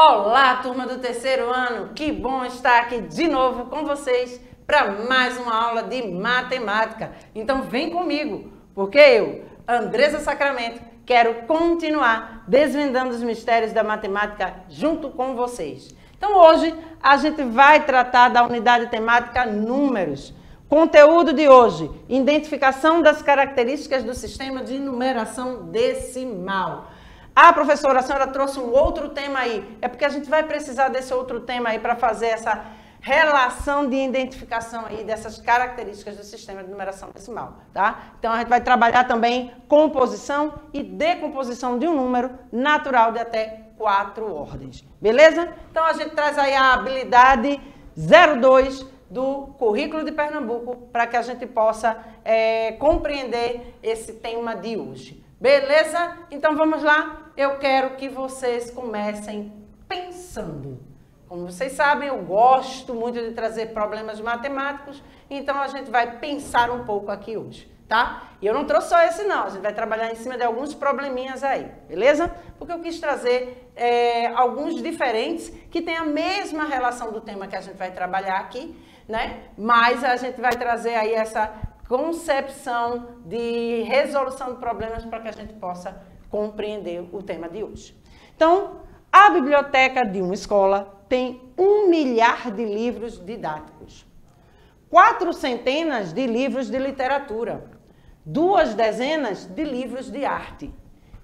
Olá, turma do terceiro ano! Que bom estar aqui de novo com vocês para mais uma aula de matemática. Então vem comigo, porque eu, Andressa Sacramento, quero continuar desvendando os mistérios da matemática junto com vocês. Então hoje a gente vai tratar da unidade temática números. Conteúdo de hoje, identificação das características do sistema de numeração decimal. Ah, professora, a senhora trouxe um outro tema aí. É porque a gente vai precisar desse outro tema aí para fazer essa relação de identificação aí dessas características do sistema de numeração decimal, tá? Então a gente vai trabalhar também composição e decomposição de um número natural de até 4 ordens, beleza? Então a gente traz aí a habilidade 02 do currículo de Pernambuco para que a gente possa compreender esse tema de hoje. Beleza? Então vamos lá. Eu quero que vocês comecem pensando. Como vocês sabem, eu gosto muito de trazer problemas matemáticos, então a gente vai pensar um pouco aqui hoje, tá? E eu não trouxe só esse não, a gente vai trabalhar em cima de alguns probleminhas aí, beleza? Porque eu quis trazer alguns diferentes que têm a mesma relação do tema que a gente vai trabalhar aqui, né? Mas a gente vai trazer aí essa concepção de resolução de problemas para que a gente possa compreender o tema de hoje. Então, a biblioteca de uma escola tem 1 milhar de livros didáticos, 4 centenas de livros de literatura, 2 dezenas de livros de arte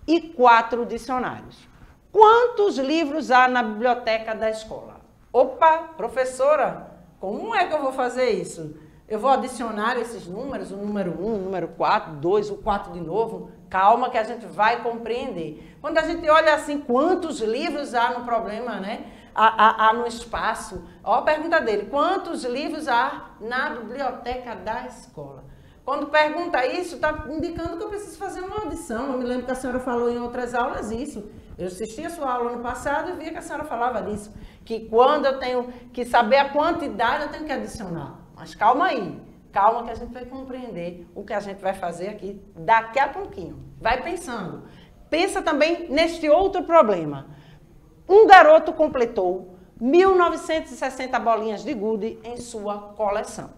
e 4 dicionários. Quantos livros há na biblioteca da escola? Opa, professora, como é que eu vou fazer isso? Eu vou adicionar esses números, o número 1, o número 4, 2, o 4 de novo. Calma que a gente vai compreender. Quando a gente olha assim, quantos livros há no problema, né? Há no espaço. Ó a pergunta dele, quantos livros há na biblioteca da escola? Quando pergunta isso, está indicando que eu preciso fazer uma adição. Eu me lembro que a senhora falou em outras aulas isso. Eu assisti a sua aula no passado e via que a senhora falava disso. Que quando eu tenho que saber a quantidade, eu tenho que adicionar. Mas calma aí, calma que a gente vai compreender o que a gente vai fazer aqui daqui a pouquinho. Vai pensando. Pensa também neste outro problema. Um garoto completou 1960 bolinhas de gude em sua coleção.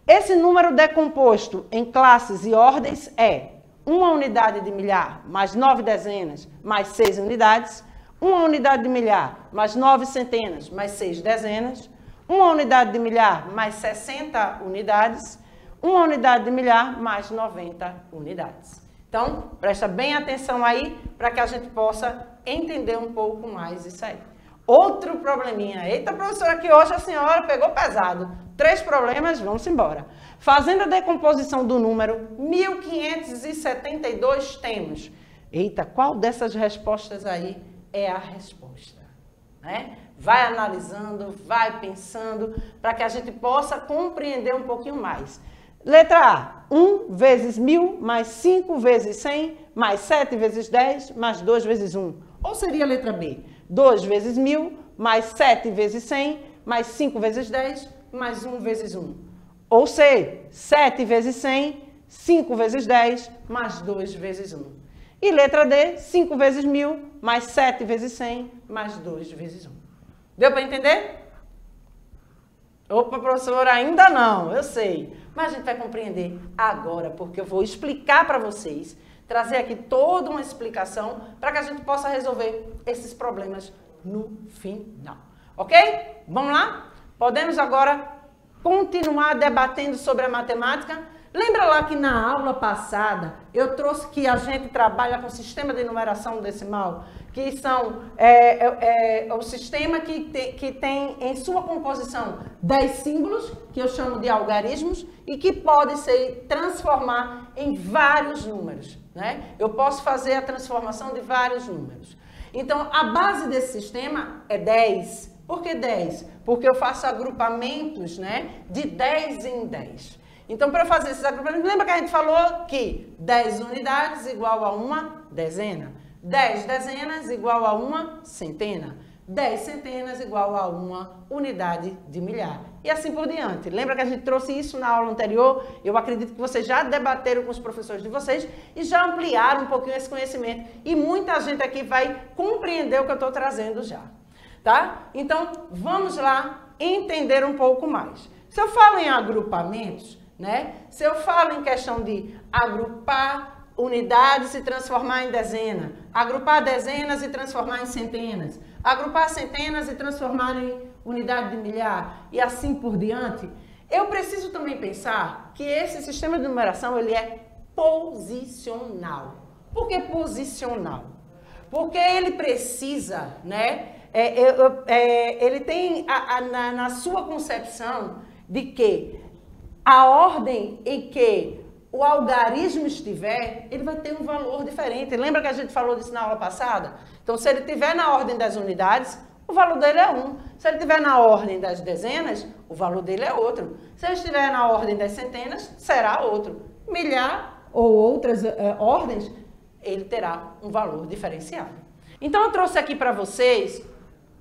Esse número decomposto em classes e ordens é 1 unidade de milhar mais 9 dezenas mais 6 unidades, 1 unidade de milhar mais 9 centenas mais 6 dezenas, 1 unidade de milhar mais 60 unidades, 1 unidade de milhar mais 90 unidades. Então, presta bem atenção aí para que a gente possa entender um pouco mais isso aí. Outro probleminha. Eita, professora, que hoje a senhora pegou pesado. 3 problemas, vamos embora. Fazendo a decomposição do número 1572 temos. Eita, qual dessas respostas aí é a resposta? Né? Vai analisando, vai pensando, para que a gente possa compreender um pouquinho mais. Letra A, 1 vezes 1000, mais 5 vezes 100, mais 7 vezes 10, mais 2 vezes 1. Ou seria a letra B, 2 vezes 1000, mais 7 vezes 100, mais 5 vezes 10, mais 1 vezes 1. Ou C, 7 vezes 100, 5 vezes 10, mais 2 vezes 1. E letra D, 5 vezes 1000, mais 7 vezes 100, mais 2 vezes 1. Deu para entender? Opa, professora, ainda não, eu sei. Mas a gente vai compreender agora, porque eu vou explicar para vocês, trazer aqui toda uma explicação para que a gente possa resolver esses problemas no final. Ok? Vamos lá? Podemos agora continuar debatendo sobre a matemática? Lembra lá que na aula passada eu trouxe que a gente trabalha com sistema de numeração decimal, que são o sistema que tem em sua composição 10 símbolos, que eu chamo de algarismos, e que pode se transformar em vários números, né? Eu posso fazer a transformação de vários números. Então, a base desse sistema é 10. Por que 10? Porque eu faço agrupamentos, né, de 10 em 10. Então, para fazer esses agrupamentos, lembra que a gente falou que 10 unidades igual a uma dezena, 10 dezenas igual a uma centena, 10 centenas igual a uma unidade de milhar. E assim por diante. Lembra que a gente trouxe isso na aula anterior? Eu acredito que vocês já debateram com os professores de vocês e já ampliaram um pouquinho esse conhecimento. E muita gente aqui vai compreender o que eu estou trazendo já. tá? Então, vamos lá entender um pouco mais. Se eu falo em agrupamentos, né? Se eu falo em questão de agrupar unidades e transformar em dezena, agrupar dezenas e transformar em centenas, agrupar centenas e transformar em unidade de milhar e assim por diante, eu preciso também pensar que esse sistema de numeração ele é posicional. Por que posicional? Porque ele precisa, né? Ele tem na sua concepção de que a ordem em que o algarismo estiver, ele vai ter um valor diferente. Lembra que a gente falou disso na aula passada? Então, se ele estiver na ordem das unidades, o valor dele é 1. Se ele estiver na ordem das dezenas, o valor dele é outro. Se ele estiver na ordem das centenas, será outro. Milhar ou outras ordens, ele terá um valor diferenciado. Então, eu trouxe aqui para vocês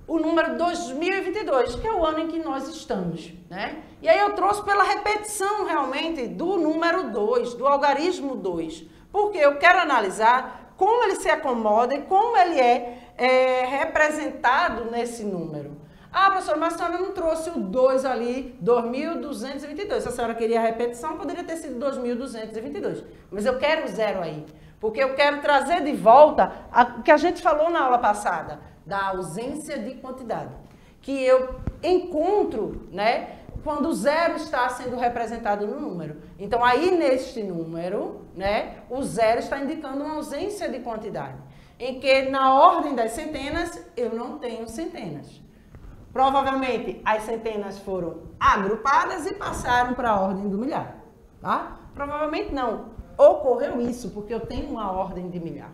o número 2022, que é o ano em que nós estamos, né? E aí eu trouxe pela repetição realmente do número 2, do algarismo 2, porque eu quero analisar como ele se acomoda e como ele é representado nesse número. Ah, professora, mas a senhora não trouxe o 2 ali, 2.222. Se a senhora queria a repetição, poderia ter sido 2.222. Mas eu quero o 0 aí, porque eu quero trazer de volta o que a gente falou na aula passada, da ausência de quantidade, que eu encontro, né, quando o 0 está sendo representado no número. Então, aí neste número, né, o 0 está indicando uma ausência de quantidade, em que na ordem das centenas, eu não tenho centenas. Provavelmente, as centenas foram agrupadas e passaram para a ordem do milhar, tá? Provavelmente não. Ocorreu isso, porque eu tenho uma ordem de milhar.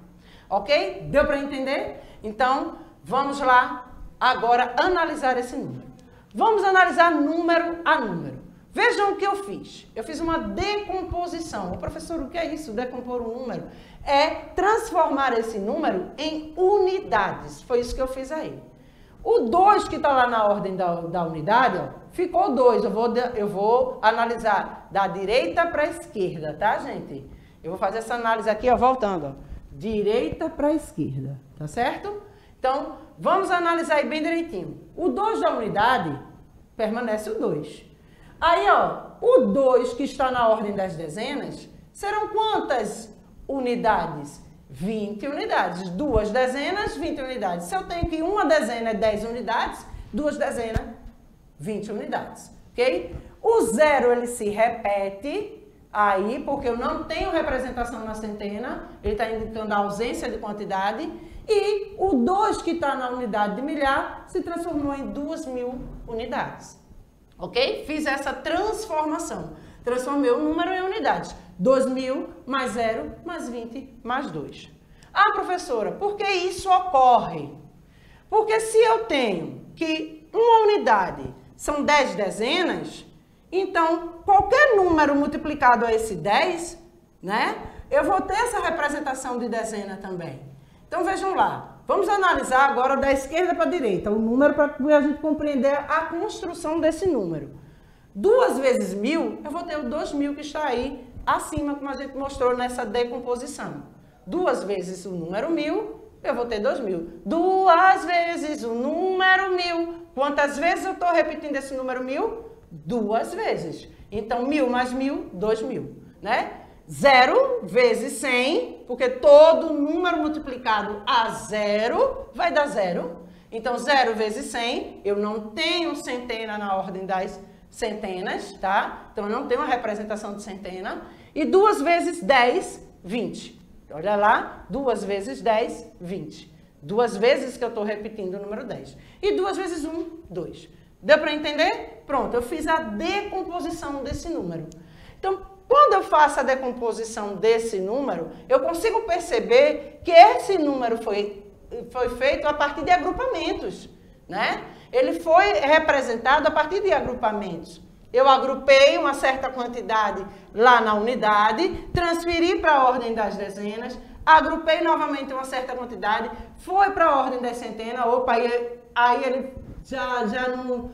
Ok? Deu para entender? Então, vamos lá agora analisar esse número. Vamos analisar número a número. Vejam o que eu fiz. Eu fiz uma decomposição. Professor, o que é isso? Decompor um número? É transformar esse número em unidades. Foi isso que eu fiz aí. O 2 que está lá na ordem da unidade, ó, ficou 2. Eu vou analisar da direita para a esquerda, tá, gente? Eu vou fazer essa análise aqui, ó, voltando, ó. Direita para a esquerda, tá certo? Então, vamos analisar aí bem direitinho. O 2 da unidade permanece o 2. Aí, ó, o 2 que está na ordem das dezenas, serão quantas unidades? 20 unidades. 2 dezenas, 20 unidades. Se eu tenho que uma dezena é 10 unidades, 2 dezenas, 20 unidades. Ok? O 0, ele se repete aí, porque eu não tenho representação na centena, ele está indicando a ausência de quantidade. E o 2 que está na unidade de milhar se transformou em 2.000 unidades. Ok? Fiz essa transformação. Transformei o número em unidades. 2.000 mais 0 mais 20 mais 2. Ah, professora, por que isso ocorre? Porque se eu tenho que uma unidade são 10 dezenas, então qualquer número multiplicado a esse 10, né? Eu vou ter essa representação de dezena também. Então vejam lá, vamos analisar agora da esquerda para a direita, o número para a gente compreender a construção desse número. 2 vezes 1.000, eu vou ter o 2.000 que está aí acima, como a gente mostrou nessa decomposição. 2 vezes o número 1.000, eu vou ter 2.000. 2 vezes o número 1.000. Quantas vezes eu estou repetindo esse número 1.000? 2 vezes. Então, 1.000 mais 1.000, 2.000, né? 0 vezes 100, porque todo número multiplicado a 0 vai dar 0. Então, 0 vezes 100, eu não tenho centena na ordem das centenas, tá? Então, eu não tenho uma representação de centena. E 2 vezes 10, 20. Olha lá, 2 vezes 10, 20. 2 vezes que eu estou repetindo o número 10. E 2 vezes 1, 2. Deu para entender? Pronto, eu fiz a decomposição desse número. Então, quando eu faço a decomposição desse número, eu consigo perceber que esse número foi feito a partir de agrupamentos, né? Ele foi representado a partir de agrupamentos. Eu agrupei uma certa quantidade lá na unidade, transferi para a ordem das dezenas, agrupei novamente uma certa quantidade, foi para a ordem das centenas, opa, aí ele já não...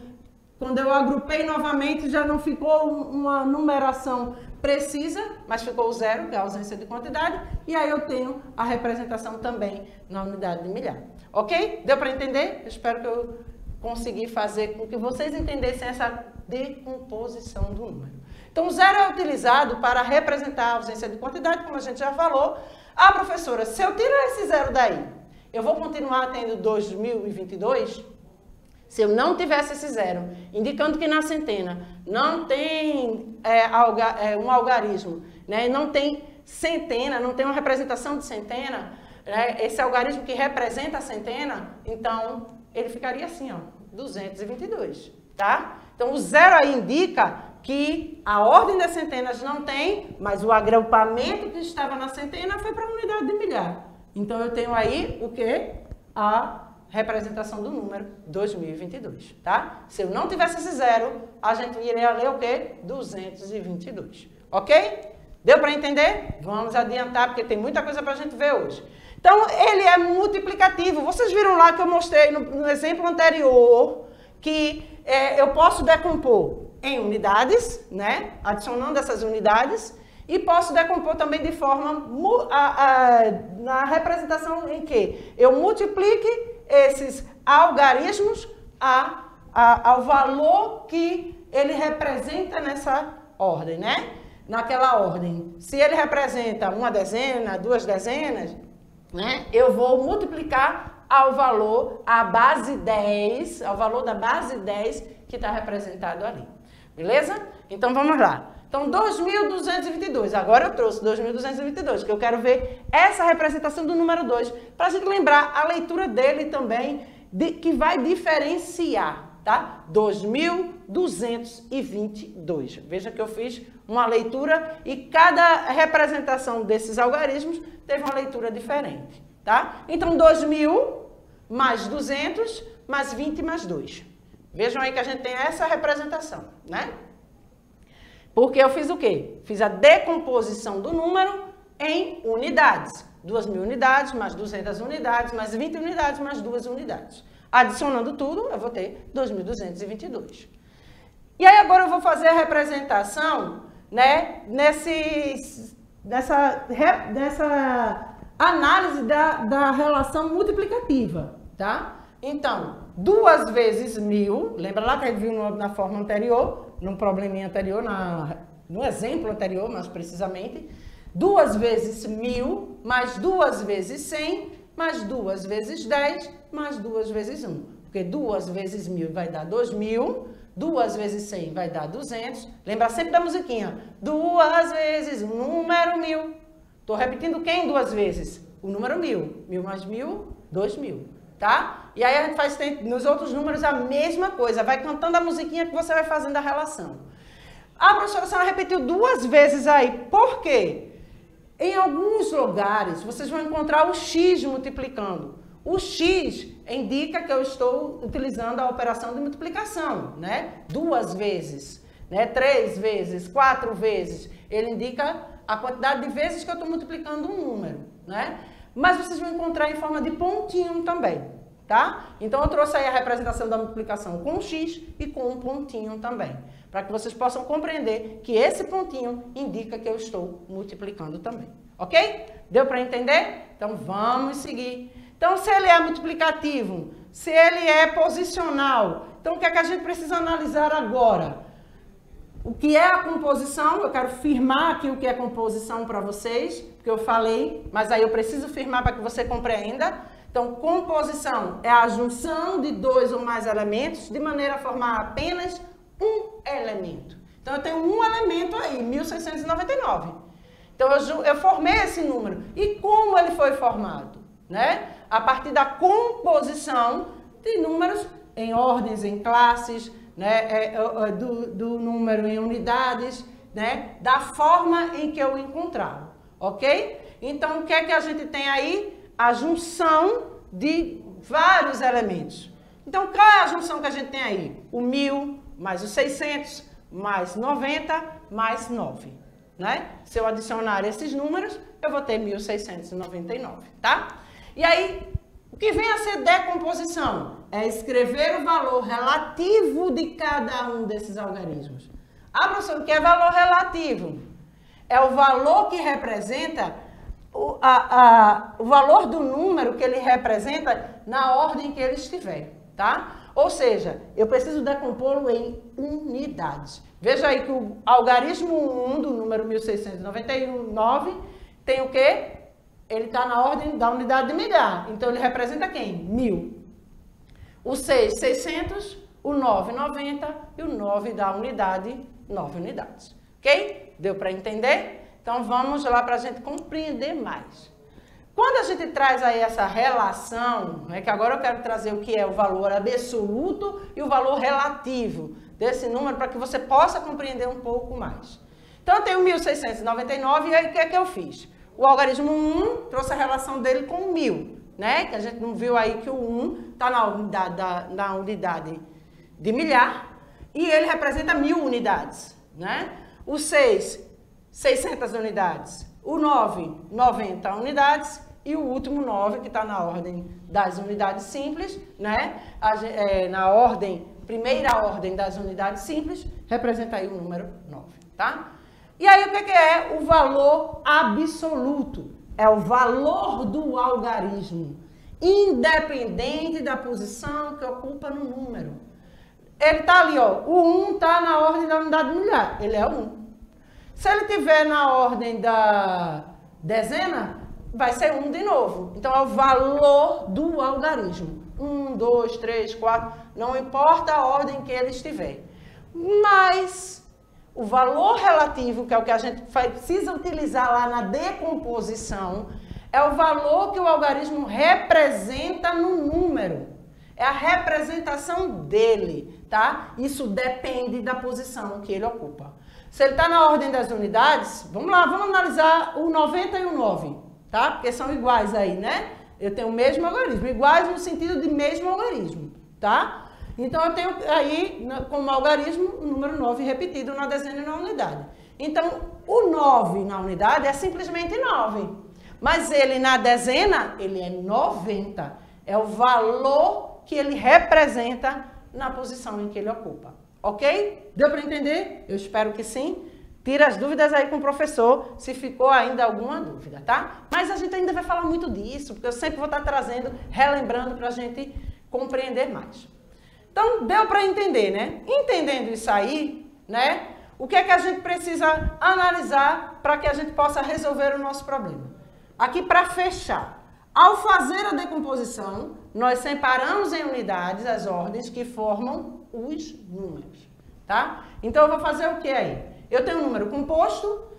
Quando eu agrupei novamente, já não ficou uma numeração precisa, mas ficou o zero, que é a ausência de quantidade, e aí eu tenho a representação também na unidade de milhar. Ok? Deu para entender? Eu espero que eu consegui fazer com que vocês entendessem essa decomposição do número. Então, o zero é utilizado para representar a ausência de quantidade, como a gente já falou. Ah, professora, se eu tirar esse zero daí, eu vou continuar tendo 2022? Se eu não tivesse esse zero, indicando que na centena não tem um algarismo, né? Não tem centena, não tem uma representação de centena, né? Esse algarismo que representa a centena, então ele ficaria assim, ó, 222, tá? Então o zero aí indica que a ordem das centenas não tem, mas o agrupamento que estava na centena foi para a unidade de milhar. Então eu tenho aí o quê? A representação do número 2022, tá? Se eu não tivesse esse zero, a gente iria ler o quê? 222, ok? Deu para entender? Vamos adiantar, porque tem muita coisa para a gente ver hoje. Então, ele é multiplicativo. Vocês viram lá que eu mostrei no exemplo anterior que eu posso decompor em unidades, né? Adicionando essas unidades. E posso decompor também de forma na representação em que eu multiplique esses algarismos ao valor que ele representa nessa ordem, né? Naquela ordem. Se ele representa uma dezena, duas dezenas, né? Eu vou multiplicar ao valor, a base 10, ao valor da base 10 que está representado ali. Beleza? Então vamos lá. Então, 2.222. Agora eu trouxe 2.222, que eu quero ver essa representação do número 2, para a gente lembrar a leitura dele também, que vai diferenciar, tá? 2.222. Veja que eu fiz uma leitura e cada representação desses algarismos teve uma leitura diferente, tá? Então, 2.000 mais 200 mais 20 mais 2. Vejam aí que a gente tem essa representação, né? Porque eu fiz o quê? Fiz a decomposição do número em unidades. 2.000 unidades, mais 200 unidades, mais 20 unidades, mais 2 unidades. Adicionando tudo, eu vou ter 2.222. E aí agora eu vou fazer a representação, né, nessa análise da relação multiplicativa, tá? Então, 2 vezes 1.000, lembra lá que a gente viu na forma anterior, num probleminha anterior, no exemplo anterior, mais precisamente, 2 vezes 1.000, mais 2 vezes 100, mais 2 vezes 10, mais 2 vezes 1. Porque 2 vezes 1.000 vai dar 2.000, 2 vezes 100 vai dar 200. Lembra sempre da musiquinha. 2 vezes o número 1.000. Estou repetindo quem 2 vezes? O número 1.000. 1.000 mais 1.000, 2.000. Tá? E aí a gente faz nos outros números a mesma coisa. Vai cantando a musiquinha que você vai fazendo a relação. Ah, professora, a senhora repetiu 2 vezes aí. Por quê? Em alguns lugares, vocês vão encontrar o x multiplicando. O x indica que eu estou utilizando a operação de multiplicação, né? 2 vezes, né? 3 vezes, 4 vezes. Ele indica a quantidade de vezes que eu estou multiplicando um número, né? Mas vocês vão encontrar em forma de pontinho também, tá? Então, eu trouxe aí a representação da multiplicação com x e com um pontinho também, para que vocês possam compreender que esse pontinho indica que eu estou multiplicando também, ok? Deu para entender? Então, vamos seguir. Então, se ele é multiplicativo, se ele é posicional, então o que é que a gente precisa analisar agora? O que é a composição? Eu quero firmar aqui o que é composição para vocês, porque eu falei, mas aí eu preciso firmar para que você compreenda. Então, composição é a junção de 2 ou mais elementos de maneira a formar apenas um elemento. Então, eu tenho um elemento aí, 1699. Então, eu formei esse número. E como ele foi formado? Né? A partir da composição de números em ordens, em classes, né? do número em unidades, né? Da forma em que eu encontrava, ok? Então, o que é que a gente tem aí? A junção de vários elementos. Então, qual é a junção que a gente tem aí? O 1.000 mais o 600 mais 90 mais 9, né? Se eu adicionar esses números, eu vou ter 1.699, tá? E aí, o que vem a ser decomposição? É escrever o valor relativo de cada um desses algarismos. Ah, professor, o que é valor relativo? É o valor que representa, o valor do número que ele representa na ordem que ele estiver, tá? Ou seja, eu preciso decompô-lo em unidades. Veja aí que o algarismo 1 do número 1699 tem o quê? Ele está na ordem da unidade de milhar. Então, ele representa quem? 1000. O 6, 600. O 9, 90. E o 9 da unidade, 9 unidades. Ok? Deu para entender? Então, vamos lá para a gente compreender mais. Quando a gente traz aí essa relação, que agora eu quero trazer o que é o valor absoluto e o valor relativo desse número para que você possa compreender um pouco mais. Então, eu tenho 1699 e aí o que é que eu fiz? O algarismo 1 trouxe a relação dele com 1000, né? Que a gente não viu aí que o 1 está na unidade de milhar e ele representa 1000 unidades, né? O 6, 600 unidades. O 9, 90 unidades. E o último 9, que está na ordem das unidades simples, né? Na ordem, primeira ordem das unidades simples, representa aí o número 9, tá? E aí, o que é o valor absoluto? É o valor do algarismo, independente da posição que ocupa no número. Ele está ali, ó, o 1 está na ordem da unidade milhar, ele é 1. Se ele estiver na ordem da dezena, vai ser 1 de novo. Então, é o valor do algarismo. 1, 2, 3, 4, não importa a ordem que ele estiver. Mas o valor relativo, que é o que a gente precisa utilizar lá na decomposição, é o valor que o algarismo representa no número. É a representação dele, tá? Isso depende da posição que ele ocupa. Se ele está na ordem das unidades, vamos lá, vamos analisar o 90 e o 9, tá? Porque são iguais aí, né? Eu tenho o mesmo algarismo, iguais no sentido de mesmo algarismo, tá? Então, eu tenho aí, como algarismo, o número 9 repetido na dezena e na unidade. Então, o 9 na unidade é simplesmente 9. Mas ele na dezena, ele é 90. É o valor que ele representa na posição em que ele ocupa. Ok? Deu para entender? Eu espero que sim. Tira as dúvidas aí com o professor, se ficou ainda alguma dúvida, tá? Mas a gente ainda vai falar muito disso, porque eu sempre vou estar trazendo, relembrando para a gente compreender mais. Então, deu para entender, né? Entendendo isso aí, né? O que é que a gente precisa analisar para que a gente possa resolver o nosso problema? Aqui, para fechar, ao fazer a decomposição, nós separamos em unidades as ordens que formam os números, tá? Então, eu vou fazer o que aí? Eu tenho um número composto,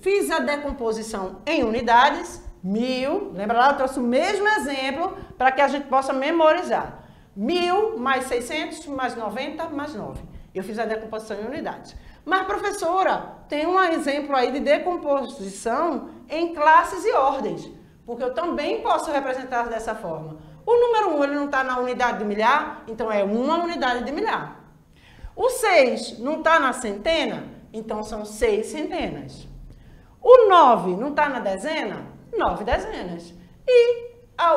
fiz a decomposição em unidades, 1000, lembra lá, eu trouxe o mesmo exemplo para que a gente possa memorizar. 1000 mais 600 mais 90 mais 9. Eu fiz a decomposição em unidades. Mas, professora, tem um exemplo aí de decomposição em classes e ordens, porque eu também posso representar dessa forma. O número 1, ele não está na unidade de milhar, então é uma unidade de milhar. O 6 não está na centena, então são 6 centenas. O 9 não está na dezena, 9 dezenas. E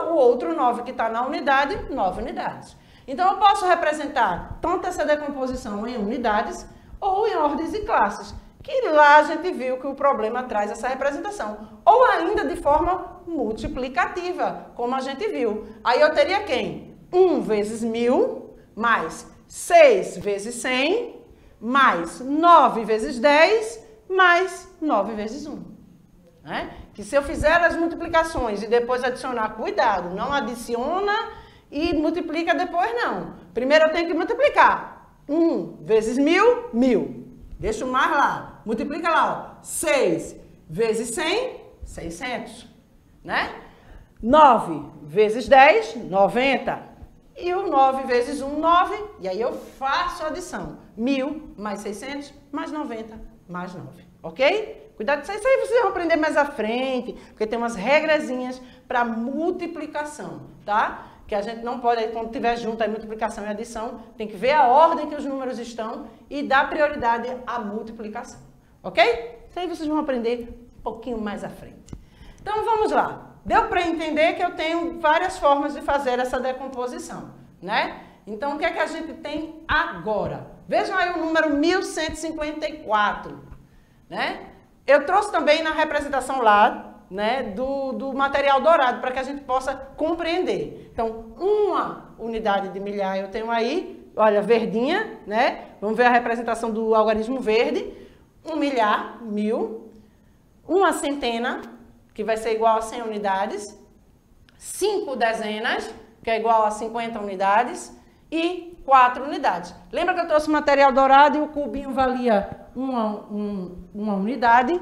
o outro 9 que está na unidade, 9 unidades. Então, eu posso representar tanto essa decomposição em unidades ou em ordens e classes, que lá a gente viu que o problema traz essa representação. Ou ainda de forma multiplicativa, como a gente viu. Aí eu teria quem? 1 vezes 1000, mais 6 vezes 100, mais 9 vezes 10, mais 9 vezes 1. Né? Que se eu fizer as multiplicações e depois adicionar, cuidado, não adiciona e multiplica depois não. Primeiro eu tenho que multiplicar. 1 vezes 1000, 1000. Deixa o mais lá. Multiplica lá, ó. 6 vezes 100, 600. Né? 9 vezes 10, 90. E o 9 vezes 1, 9. E aí eu faço a adição. 1000 mais 600 mais 90 mais 9. Ok? Cuidado com isso aí, vocês vão aprender mais à frente, porque tem umas regrazinhas para multiplicação, tá? Que a gente não pode, quando tiver junto a multiplicação e adição, tem que ver a ordem que os números estão e dar prioridade à multiplicação, ok? Isso aí vocês vão aprender um pouquinho mais à frente. Então, vamos lá. Deu para entender que eu tenho várias formas de fazer essa decomposição, né? Então, o que é que a gente tem agora? Vejam aí o número 1154, né? Eu trouxe também na representação lá, né, do material dourado, para que a gente possa compreender. Então, uma unidade de milhar eu tenho aí, olha, verdinha, né? Vamos ver a representação do algarismo verde. 1 milhar, 1000. Uma centena, que vai ser igual a 100 unidades. 5 dezenas, que é igual a 50 unidades. E 4 unidades. Lembra que eu trouxe o material dourado e o cubinho valia uma unidade?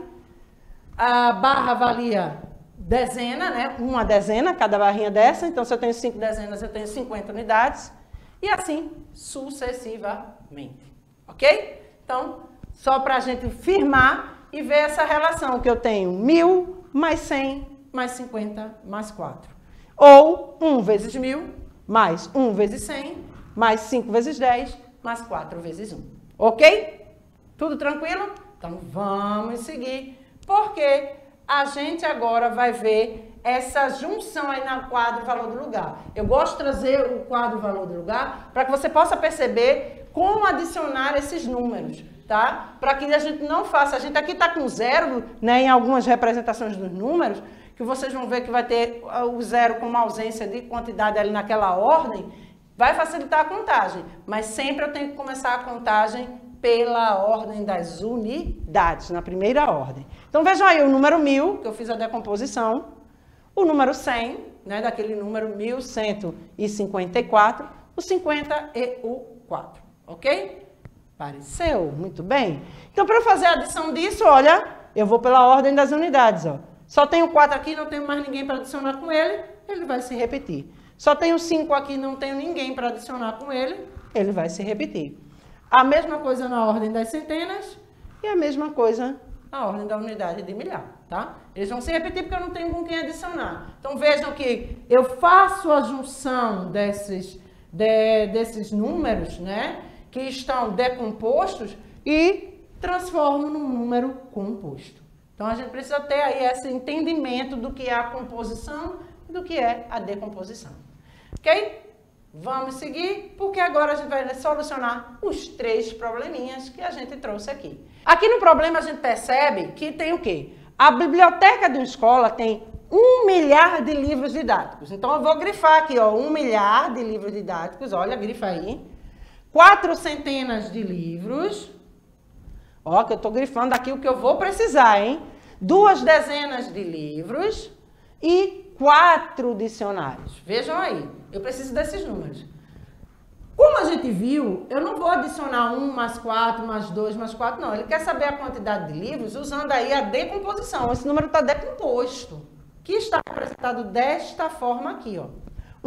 A barra valia dezena, né? Uma dezena, cada barrinha dessa. Então, se eu tenho 5 dezenas, eu tenho 50 unidades. E assim, sucessivamente. Ok? Então, só para a gente firmar e ver essa relação que eu tenho 1000 mais 100 mais 50 mais 4. Ou 1 vezes 1000 mais 1 vezes 100 mais 5 vezes 10 mais 4 vezes 1. Ok? Tudo tranquilo? Então, vamos seguir. Porque a gente agora vai ver essa junção aí na quadro valor do lugar. Eu gosto de trazer o quadro valor do lugar para que você possa perceber como adicionar esses números, tá? Para que a gente não faça, a gente aqui está com zero, né, em algumas representações dos números, que vocês vão ver que vai ter o zero como ausência de quantidade ali naquela ordem, vai facilitar a contagem, mas sempre eu tenho que começar a contagem pela ordem das unidades, na primeira ordem. Então, vejam aí o número 1000, que eu fiz a decomposição, o número 100, né, daquele número 1154, o 50 e o 4, ok? Pareceu? Muito bem. Então, para fazer a adição disso, olha, eu vou pela ordem das unidades, ó. Só tenho 4 aqui, não tenho mais ninguém para adicionar com ele, ele vai se repetir. Só tenho 5 aqui, não tenho ninguém para adicionar com ele, ele vai se repetir. A mesma coisa na ordem das centenas e a mesma coisa na ordem da unidade de milhar, tá? Eles vão se repetir porque eu não tenho com quem adicionar. Então, vejam que eu faço a junção desses números, né, que estão decompostos e transformo num número composto. Então, a gente precisa ter aí esse entendimento do que é a composição e do que é a decomposição. Ok? Vamos seguir, porque agora a gente vai solucionar os 3 probleminhas que a gente trouxe aqui. Aqui no problema a gente percebe que tem o quê? A biblioteca de uma escola tem 1 milhar de livros didáticos. Então eu vou grifar aqui, ó, 1 milhar de livros didáticos, olha, grifa aí. 4 centenas de livros. Ó, que eu estou grifando aqui o que eu vou precisar, hein? 2 dezenas de livros e 4 dicionários. Vejam aí, eu preciso desses números. Como a gente viu, eu não vou adicionar 1 mais 4 mais 2 mais 4, não. Ele quer saber a quantidade de livros usando aí a decomposição. Esse número está decomposto, que está representado desta forma aqui, ó.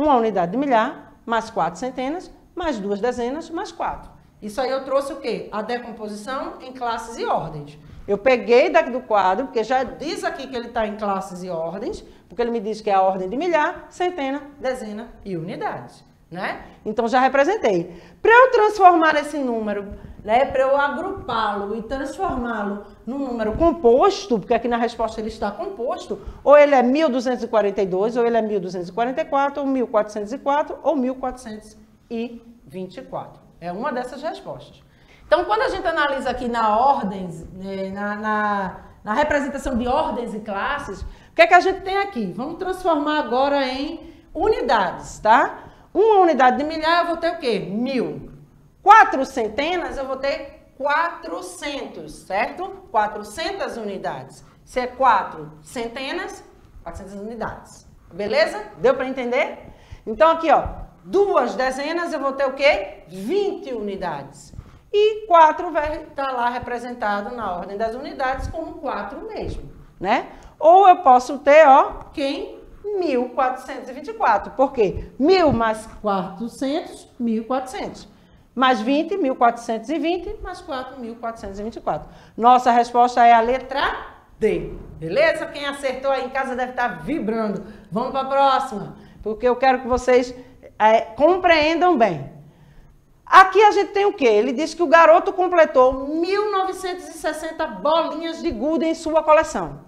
1 unidade de milhar, mais 4 centenas, mais 2 dezenas, mais 4. Isso aí eu trouxe o quê? A decomposição em classes e ordens. Eu peguei daqui do quadro, porque já diz aqui que ele está em classes e ordens, porque ele me diz que é a ordem de milhar, centena, dezena e unidades, né? Então, já representei. Para eu transformar esse número, né, para eu agrupá-lo e transformá-lo num número composto, porque aqui na resposta ele está composto, ou ele é 1242, ou ele é 1244, ou 1404, ou 1424. É uma dessas respostas. Então, quando a gente analisa aqui na ordens, na representação de ordens e classes, o que é que a gente tem aqui? Vamos transformar agora em unidades, tá? 1 unidade de milhar eu vou ter o quê? 1000. 4 centenas eu vou ter 400, certo? 400 unidades. Se é 4 centenas, 400 unidades. Beleza? Deu para entender? Então, aqui, ó, 2 dezenas eu vou ter o quê? 20 unidades. E 4 vai estar lá representado na ordem das unidades como 4 mesmo, né? Ou eu posso ter, ó, quem? 1424. Por quê? 1000 mais 400, 1400. Mais 20, 1420, mais 4, 1424. Nossa resposta é a letra D. Beleza? Quem acertou aí em casa deve estar vibrando. Vamos para a próxima, porque eu quero que vocês compreendam bem. Aqui a gente tem o quê? Ele diz que o garoto completou 1960 bolinhas de gude em sua coleção.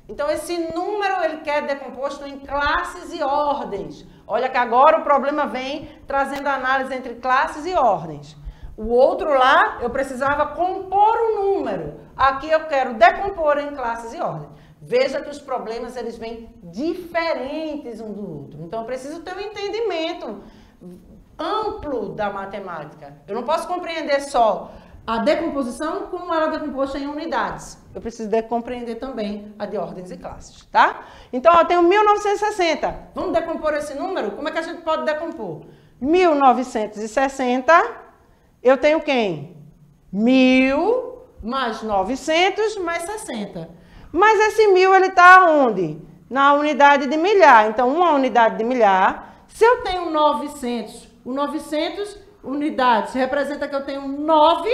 Então, esse número ele quer decomposto em classes e ordens. Olha que agora o problema vem trazendo a análise entre classes e ordens. O outro lá, eu precisava compor um número. Aqui eu quero decompor em classes e ordens. Veja que os problemas, eles vêm diferentes um do outro. Então, eu preciso ter um entendimento amplo da matemática. Eu não posso compreender só a decomposição como ela é decomposta em unidades. Eu preciso compreender também a de ordens e classes, tá? Então, eu tenho 1960. Vamos decompor esse número? Como é que a gente pode decompor? 1960, eu tenho quem? 1000 mais 900 mais 60. Mas esse 1000, ele está onde? Na unidade de milhar. Então, uma unidade de milhar. Se eu tenho 900, o 900 unidades representa que eu tenho 9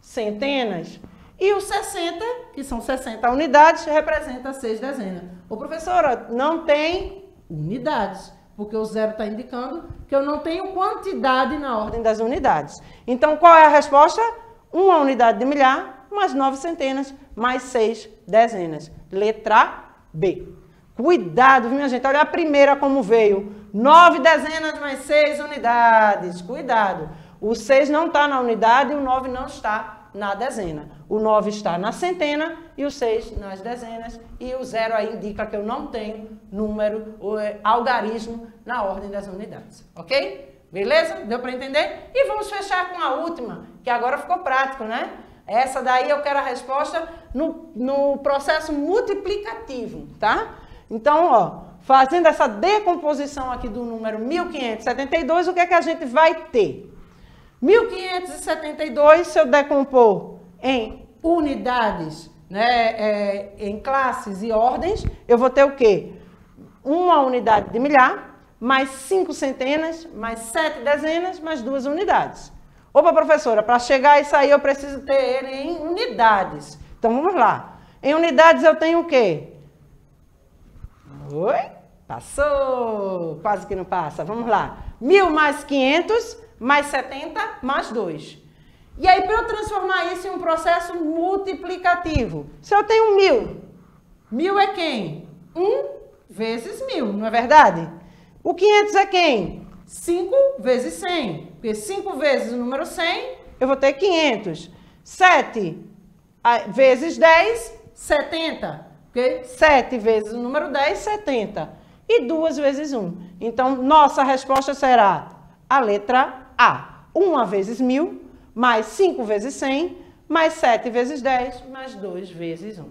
centenas. E o 60, que são 60 unidades, representa 6 dezenas. Ô, professora, não tem unidades, porque o zero está indicando que eu não tenho quantidade na ordem das unidades. Então, qual é a resposta? Uma unidade de milhar mais 9 centenas mais 6 dezenas. Letra B. Cuidado, viu, minha gente? Olha a primeira como veio. 9 dezenas mais 6 unidades. Cuidado. O 6 não está na unidade e o 9 não está na dezena. O 9 está na centena e o 6 nas dezenas. E o 0 aí indica que eu não tenho número ou algarismo na ordem das unidades. Ok? Beleza? Deu para entender? E vamos fechar com a última, que agora ficou prático, né? Essa daí eu quero a resposta no processo multiplicativo, tá? Então, ó, fazendo essa decomposição aqui do número 1572, o que é que a gente vai ter? 1572, se eu decompor em unidades, né, em classes e ordens, eu vou ter o quê? Uma unidade de milhar, mais 5 centenas, mais 7 dezenas, mais 2 unidades. Opa, professora, para chegar a isso aí eu preciso ter ele em unidades. Então, vamos lá. Em unidades eu tenho o quê? Oi? Passou! Quase que não passa. Vamos lá. 1000 mais 500, mais 70, mais 2. E aí, para eu transformar isso em um processo multiplicativo, se eu tenho 1000, 1000 é quem? 1 vezes 1000, não é verdade? O 500 é quem? 5 vezes 100. Porque 5 vezes o número 100, eu vou ter 500. 7 vezes 10, 70. Porque 7 vezes o número 10, 70. E 2 vezes 1. Então, nossa resposta será a letra A. 1 vezes 1000, mais 5 vezes 100, mais 7 vezes 10, mais 2 vezes 1.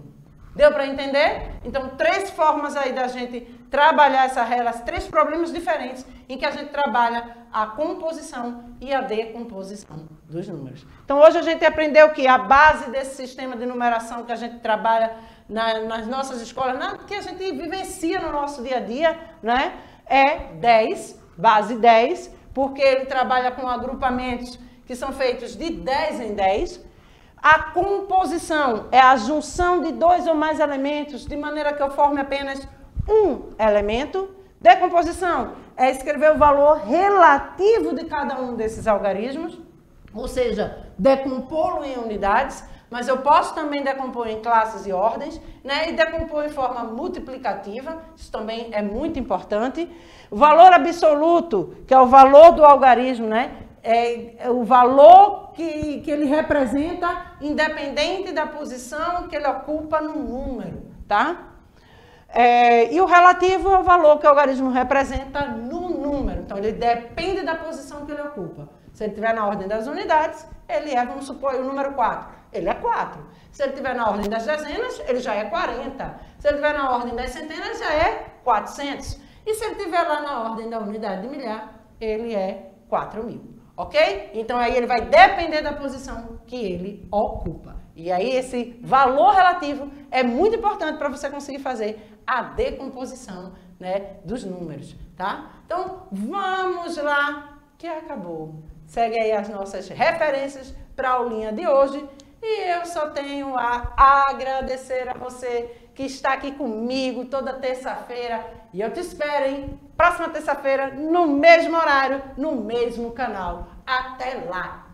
Deu para entender? Então, 3 formas aí da gente trabalhar essa relação, 3 problemas diferentes em que a gente trabalha a composição e a decomposição dos números. Então, hoje a gente aprendeu que a base desse sistema de numeração que a gente trabalha nas nossas escolas, que a gente vivencia no nosso dia a dia, né, é 10, base 10, porque ele trabalha com agrupamentos que são feitos de 10 em 10. A composição é a junção de 2 ou mais elementos, de maneira que eu forme apenas um elemento. Decomposição é escrever o valor relativo de cada um desses algarismos, ou seja, decompô-lo em unidades, mas eu posso também decompor em classes e ordens, né? E decompor em forma multiplicativa, isso também é muito importante. O valor absoluto, que é o valor do algarismo, né? É o valor que ele representa, independente da posição que ele ocupa no número, tá? E o relativo é o valor que o algarismo representa no número. Então, ele depende da posição que ele ocupa. Se ele estiver na ordem das unidades, ele é, vamos supor, o número 4. Ele é 4. Se ele estiver na ordem das dezenas, ele já é 40. Se ele estiver na ordem das centenas, já é 400. E se ele estiver lá na ordem da unidade de milhar, ele é 4.000. Ok? Então, aí ele vai depender da posição que ele ocupa. E aí, esse valor relativo é muito importante para você conseguir fazer a decomposição, né, dos números, tá? Então, vamos lá, que acabou. Segue aí as nossas referências para a aulinha de hoje. E eu só tenho a agradecer a você que está aqui comigo toda terça-feira. E eu te espero, hein? Próxima terça-feira, no mesmo horário, no mesmo canal. Até lá!